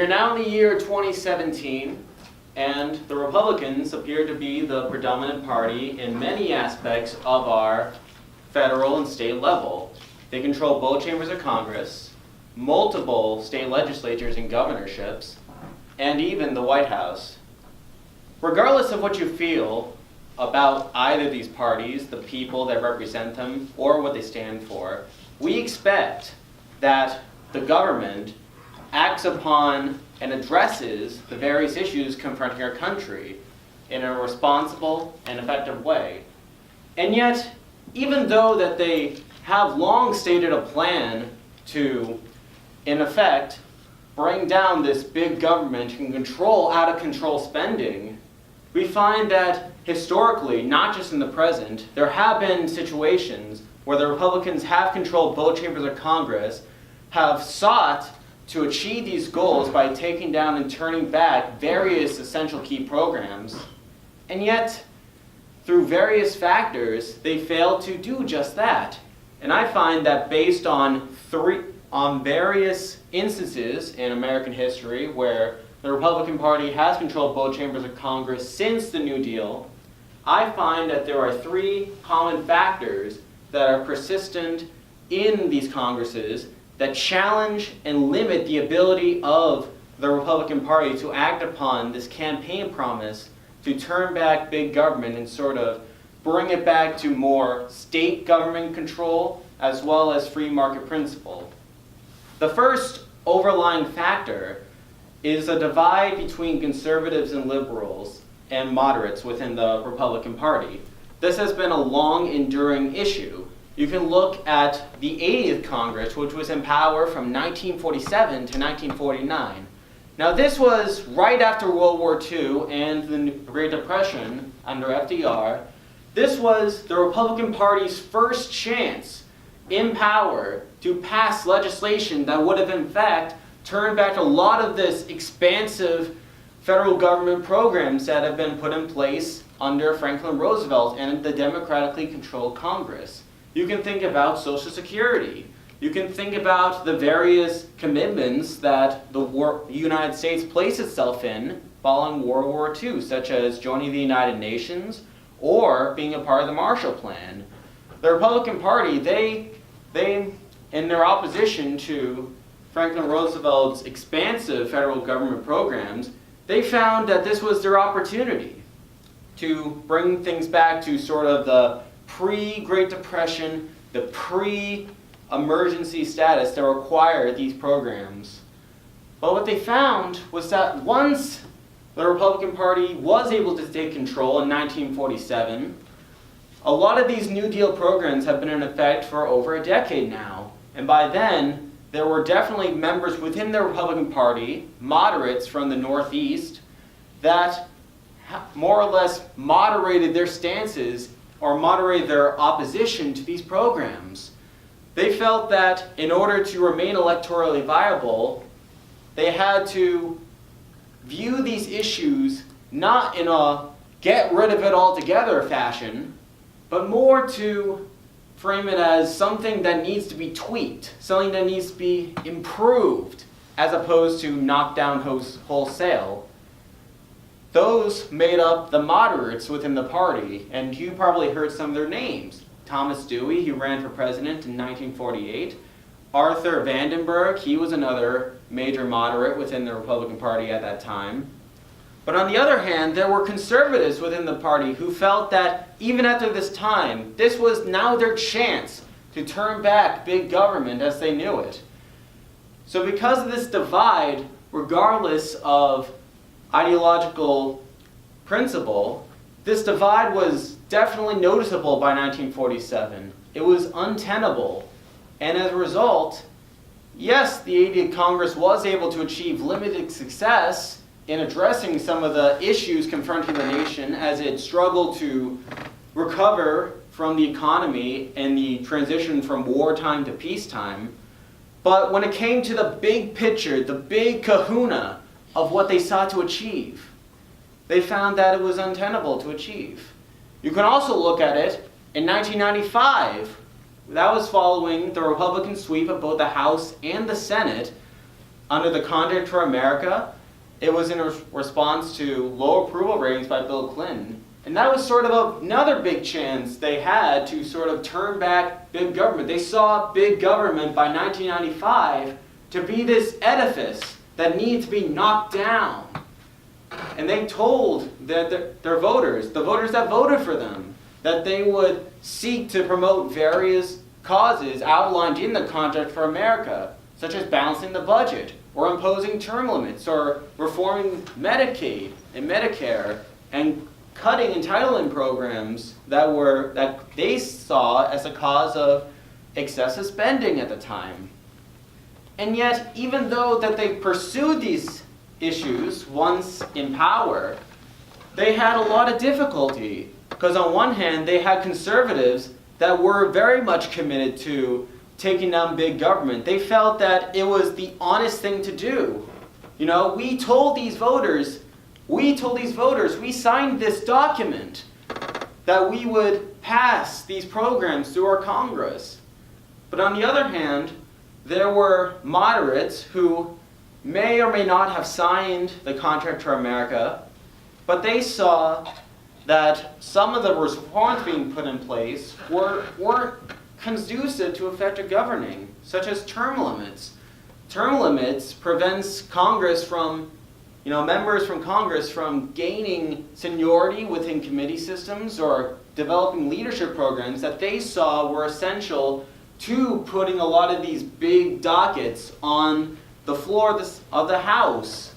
are now in the year 2017, and the Republicans appear to be the predominant party in many aspects of our federal and state level. They control both chambers of Congress, multiple state legislatures and governorships, and even the White House. Regardless of what you feel about either of these parties, the people that represent them, or what they stand for, we expect that the government acts upon and addresses the various issues confronting our country in a responsible and effective way. And yet, even though that they have long stated a plan to, in effect, bring down this big government and control out of control spending, we find that historically, not just in the present, there have been situations where the Republicans have controlled both chambers of Congress, have sought to achieve these goals by taking down and turning back various essential key programs, and yet, through various factors, they failed to do just that. And I find that based on various instances in American history where the Republican Party has controlled both chambers of Congress since the New Deal, I find that there are three common factors that are persistent in these Congresses that challenge and limit the ability of the Republican Party to act upon this campaign promise to turn back big government and sort of bring it back to more state government control as well as free market principle. The first overlying factor is a divide between conservatives and liberals and moderates within the Republican Party. This has been a long enduring issue. You can look at the 80th Congress, which was in power from 1947 to 1949. Now this was right after World War II and the Great Depression under FDR. This was the Republican Party's first chance in power to pass legislation that would have in fact turned back a lot of this expansive federal government programs that have been put in place under Franklin Roosevelt and the democratically controlled Congress. You can think about Social Security. You can think about the various commitments that the United States placed itself in following World War II, such as joining the United Nations or being a part of the Marshall Plan. The Republican Party, they in their opposition to Franklin Roosevelt's expansive federal government programs, they found that this was their opportunity to bring things back to sort of the pre-Great Depression, the pre-emergency status that required these programs. But what they found was that once the Republican Party was able to take control in 1947, a lot of these New Deal programs have been in effect for over a decade now. And by then, there were definitely members within the Republican Party, moderates from the Northeast, that more or less moderated their stances or moderated their opposition to these programs. They felt that in order to remain electorally viable, they had to view these issues not in a get rid of it altogether fashion, but more to frame it as something that needs to be tweaked, something that needs to be improved, as opposed to knocked down wholesale. Those made up the moderates within the party, and you probably heard some of their names. Thomas Dewey, who ran for president in 1948. Arthur Vandenberg, he was another major moderate within the Republican Party at that time. But on the other hand, there were conservatives within the party who felt that even after this time, this was now their chance to turn back big government as they knew it. So because of this divide, regardless of ideological principle, this divide was definitely noticeable by 1947. It was untenable. And as a result, yes, the 80th Congress was able to achieve limited success in addressing some of the issues confronting the nation as it struggled to recover from the economy and the transition from wartime to peacetime. But when it came to the big picture, the big kahuna of what they sought to achieve, they found that it was untenable to achieve. You can also look at it in 1995. That was following the Republican sweep of both the House and the Senate. under the Contract for America, it was in response to low approval ratings by Bill Clinton. And that was sort of another big chance they had to sort of turn back big government. They saw big government by 1995 to be this edifice that needed to be knocked down. And they told their voters, the voters that voted for them, that they would seek to promote various causes outlined in the Contract for America, such as balancing the budget, or imposing term limits, or reforming Medicaid and Medicare, and cutting entitlement programs that they saw as a cause of excessive spending at the time. And yet, even though that they pursued these issues once in power, they had a lot of difficulty. Because on one hand, they had conservatives that were very much committed to taking down big government. They felt that it was the honest thing to do. You know, we told these voters, we signed this document that we would pass these programs through our Congress. But on the other hand, there were moderates who may or may not have signed the Contract for America, but they saw that some of the reforms being put in place weren't conducive to effective governing, such as term limits. Term limits prevents Congress from, members from Congress from gaining seniority within committee systems or developing leadership programs that they saw were essential to putting a lot of these big dockets on the floor of the House.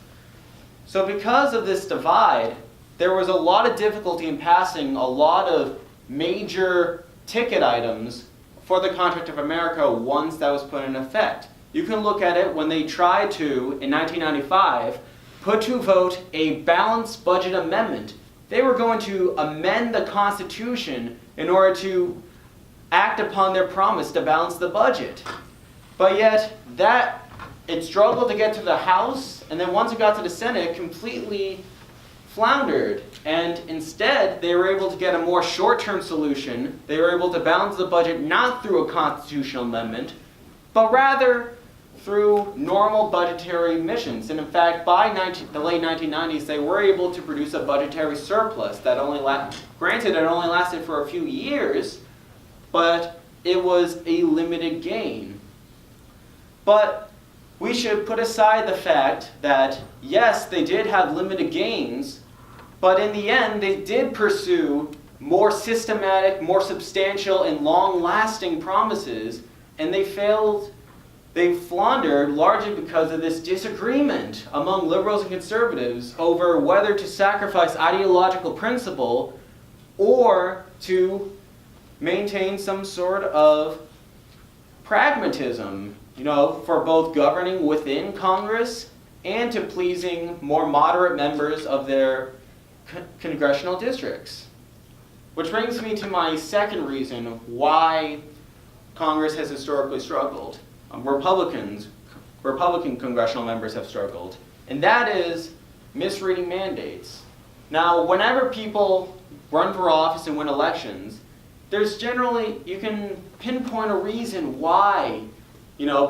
So because of this divide, there was a lot of difficulty in passing a lot of major ticket items for the Contract of America once that was put in effect. You can look at it when they tried to, in 1995, put to vote a balanced budget amendment. They were going to amend the Constitution in order to act upon their promise to balance the budget. But yet, it struggled to get to the House, and then once it got to the Senate, it completely floundered. And instead, they were able to get a more short-term solution. They were able to balance the budget not through a constitutional amendment, but rather through normal budgetary missions. And in fact, by the late 1990s, they were able to produce a budgetary surplus that granted, it only lasted for a few years, but it was a limited gain. But we should put aside the fact that, yes, they did have limited gains, but in the end, they did pursue more systematic, more substantial, and long-lasting promises, and they floundered largely because of this disagreement among liberals and conservatives over whether to sacrifice ideological principle or to maintain some sort of pragmatism, for both governing within Congress and to pleasing more moderate members of their congressional districts. Which brings me to my second reason why Congress has historically struggled. Republican congressional members have struggled, and that is misreading mandates. Now, whenever people run for office and win elections, you can pinpoint a reason why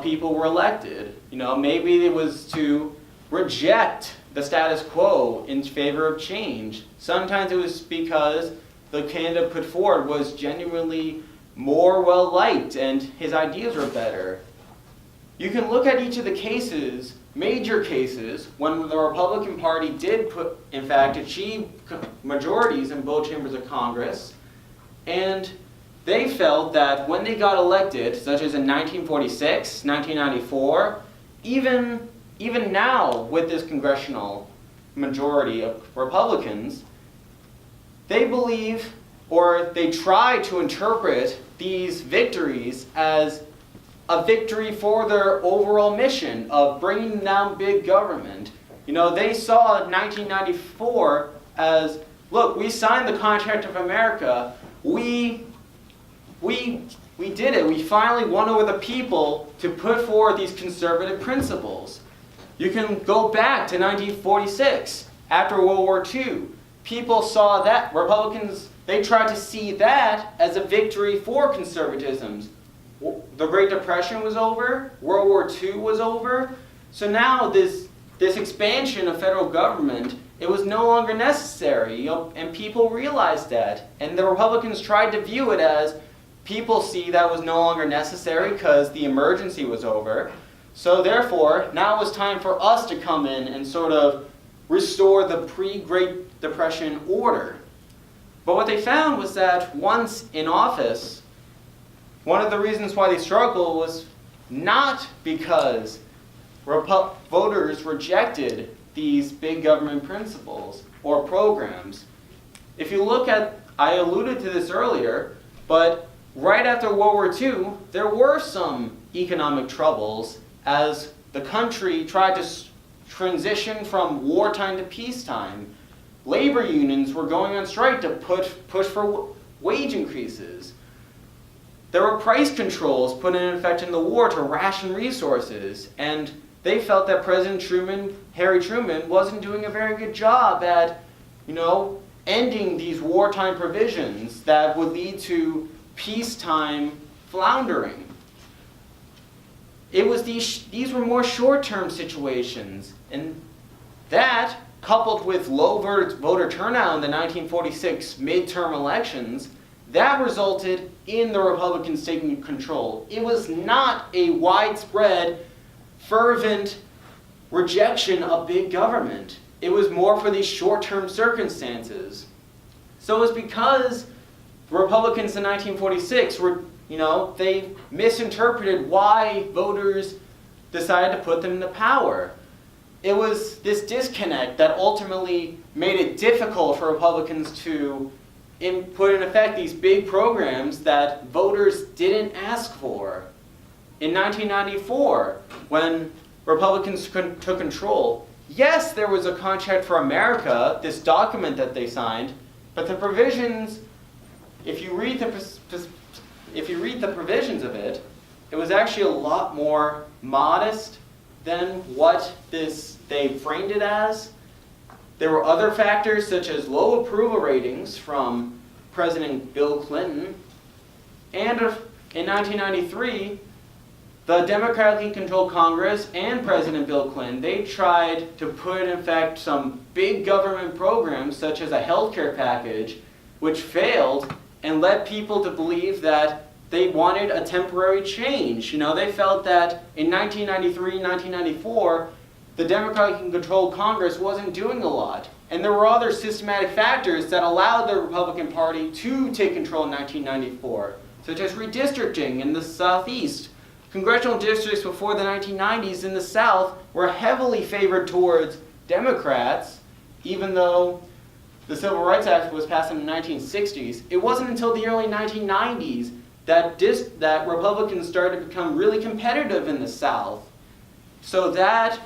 people were elected. Maybe it was to reject the status quo in favor of change. Sometimes it was because the candidate put forward was genuinely more well-liked and his ideas were better. You can look at each of the cases, major cases, when the Republican Party did achieve majorities in both chambers of Congress, and they felt that when they got elected, such as in 1946, 1994, even now with this congressional majority of Republicans, they believe, or they try to interpret these victories as a victory for their overall mission of bringing down big government. They saw 1994 as, look, we signed the Contract of America, we did it. We finally won over the people to put forward these conservative principles. You can go back to 1946, after World War II. People saw that, Republicans, they tried to see that as a victory for conservatism. The Great Depression was over, World War II was over, So now this expansion of federal government, it was no longer necessary, and people realized that. And the Republicans tried to view it as people see that was no longer necessary because the emergency was over. So therefore, now it was time for us to come in and sort of restore the pre-Great Depression order. But what they found was that once in office, one of the reasons why they struggled was not because voters rejected these big government principles or programs. If you look at, I alluded to this earlier, but right after World War II, there were some economic troubles as the country tried to transition from wartime to peacetime. Labor unions were going on strike to push for wage increases. There were price controls put in effect in the war to ration resources, and they felt that President Truman, Harry Truman, wasn't doing a very good job at, ending these wartime provisions that would lead to peacetime floundering. It was these were more short-term situations, and that, coupled with low voter turnout in the 1946 midterm elections, that resulted in the Republicans taking control. It was not a widespread, fervent rejection of big government. It was more for these short-term circumstances. So it was because the Republicans in 1946 were, they misinterpreted why voters decided to put them into power. It was this disconnect that ultimately made it difficult for Republicans to put in effect these big programs that voters didn't ask for. In 1994, when Republicans took control, yes, there was a Contract for America, this document that they signed, but the provisions, if you read the provisions of it, it was actually a lot more modest than what they framed it as. There were other factors such as low approval ratings from President Bill Clinton, and in 1993, the Democratically controlled Congress and President Bill Clinton, they tried to put in effect some big government programs such as a healthcare package, which failed and led people to believe that they wanted a temporary change. They felt that in 1993, 1994, the Democratically controlled Congress wasn't doing a lot. And there were other systematic factors that allowed the Republican Party to take control in 1994, such as redistricting in the Southeast. Congressional districts before the 1990s in the South were heavily favored towards Democrats, even though the Civil Rights Act was passed in the 1960s. It wasn't until the early 1990s that Republicans started to become really competitive in the South. So that,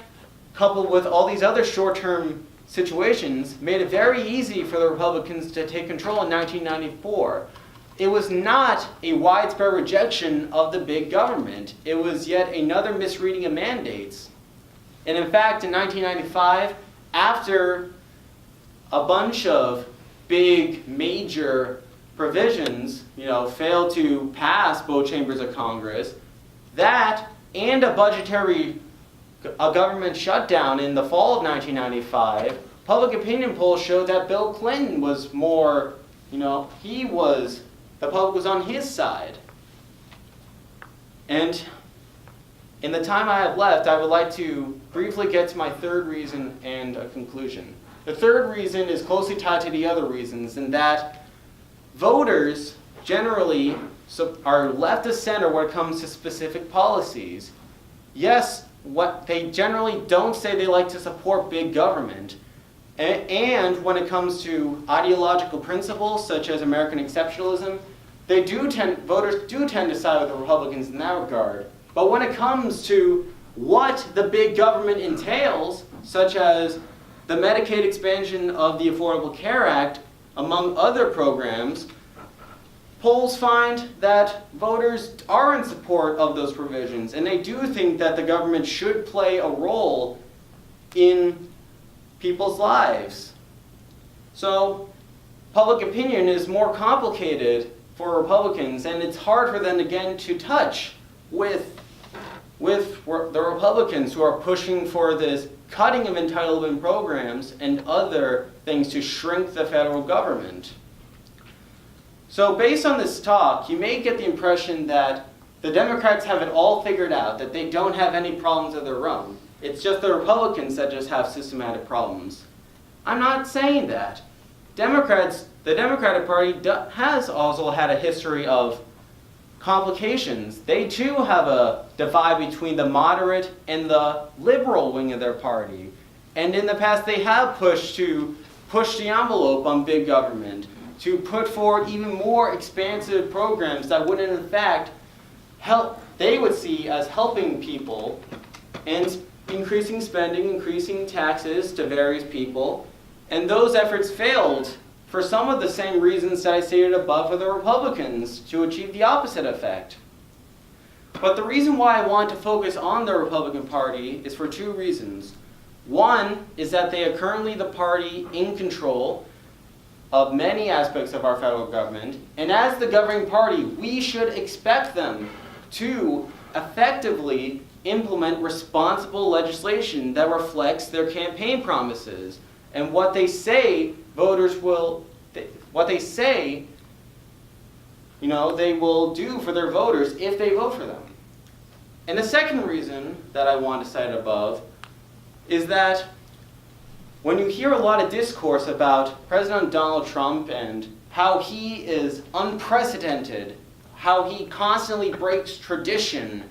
coupled with all these other short-term situations, made it very easy for the Republicans to take control in 1994. It was not a widespread rejection of the big government. It was yet another misreading of mandates. And in fact, in 1995, after a bunch of big, major provisions, failed to pass both chambers of Congress, that and a government shutdown in the fall of 1995, public opinion polls showed that Bill Clinton was more, the public was on his side. And in the time I have left, I would like to briefly get to my third reason and a conclusion. The third reason is closely tied to the other reasons, in that voters generally are left of center when it comes to specific policies. Yes, what they generally don't say they like to support big government. And when it comes to ideological principles such as American exceptionalism, voters do tend to side with the Republicans in that regard. But when it comes to what the big government entails, such as the Medicaid expansion of the Affordable Care Act, among other programs, polls find that voters are in support of those provisions, and they do think that the government should play a role in people's lives. So, public opinion is more complicated for Republicans, and it's hard for them, again, to touch with the Republicans who are pushing for this cutting of entitlement programs and other things to shrink the federal government. So based on this talk, you may get the impression that the Democrats have it all figured out, that they don't have any problems of their own. It's just the Republicans that just have systematic problems. I'm not saying that. The Democratic Party has also had a history of complications. They too have a divide between the moderate and the liberal wing of their party. And in the past they have pushed to push the envelope on big government, to put forward even more expansive programs that would in fact help, they would see as helping people and increasing spending, increasing taxes to various people. And those efforts failed for some of the same reasons that I stated above for the Republicans, to achieve the opposite effect. But the reason why I want to focus on the Republican Party is for two reasons. One is that they are currently the party in control of many aspects of our federal government, and as the governing party, we should expect them to effectively implement responsible legislation that reflects their campaign promises and what they say voters will, what they say, they will do for their voters if they vote for them. And the second reason that I want to cite above is that when you hear a lot of discourse about President Donald Trump and how he is unprecedented, how he constantly breaks tradition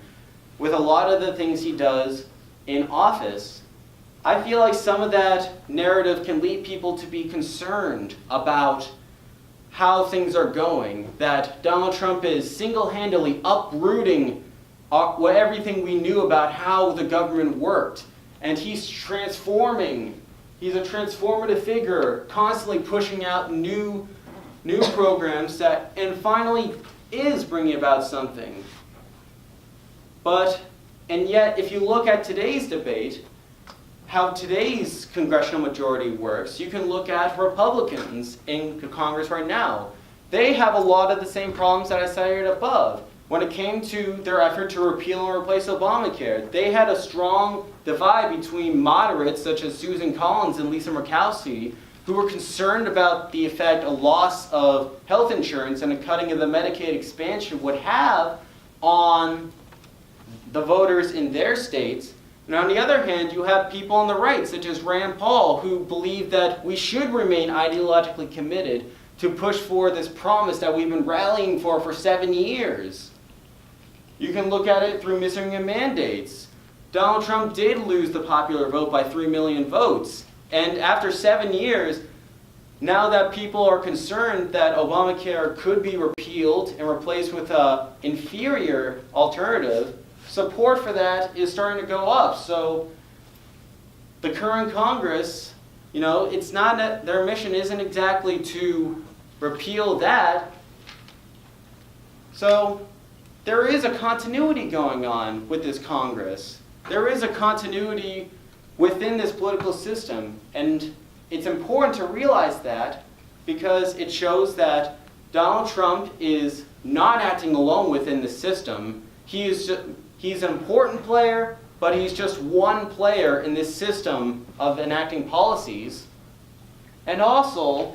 with a lot of the things he does in office, I feel like some of that narrative can lead people to be concerned about how things are going, that Donald Trump is single-handedly uprooting everything we knew about how the government worked, and he's transforming. He's a transformative figure, constantly pushing out new programs and finally is bringing about something. And yet, if you look at today's debate, how today's congressional majority works, you can look at Republicans in Congress right now. They have a lot of the same problems that I cited above. When it came to their effort to repeal and replace Obamacare, they had a strong divide between moderates such as Susan Collins and Lisa Murkowski, who were concerned about the effect a loss of health insurance and a cutting of the Medicaid expansion would have on the voters in their states. And on the other hand, you have people on the right, such as Rand Paul, who believe that we should remain ideologically committed to push forward this promise that we've been rallying for 7 years. You can look at it through Michigan mandates. Donald Trump did lose the popular vote by 3 million votes. And after 7 years, now that people are concerned that Obamacare could be repealed and replaced with an inferior alternative, support for that is starting to go up. So the current Congress, it's not that their mission isn't exactly to repeal that. So there is a continuity going on with this Congress. There is a continuity within this political system, and it's important to realize that because it shows that Donald Trump is not acting alone within the system. He's an important player, but he's just one player in this system of enacting policies. And also,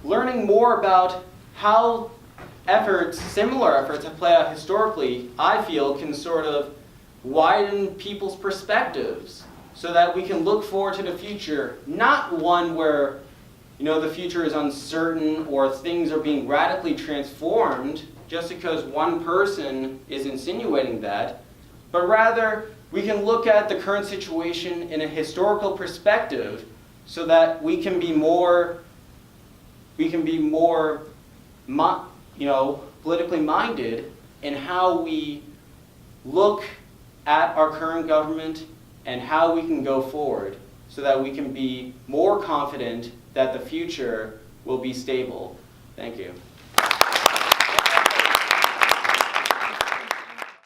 learning more about how similar efforts have played out historically, I feel can sort of widen people's perspectives so that we can look forward to the future, not one where the future is uncertain or things are being radically transformed just because one person is insinuating that, but rather we can look at the current situation in a historical perspective so that we can be more politically minded in how we look at our current government and how we can go forward so that we can be more confident that the future will be stable. Thank you.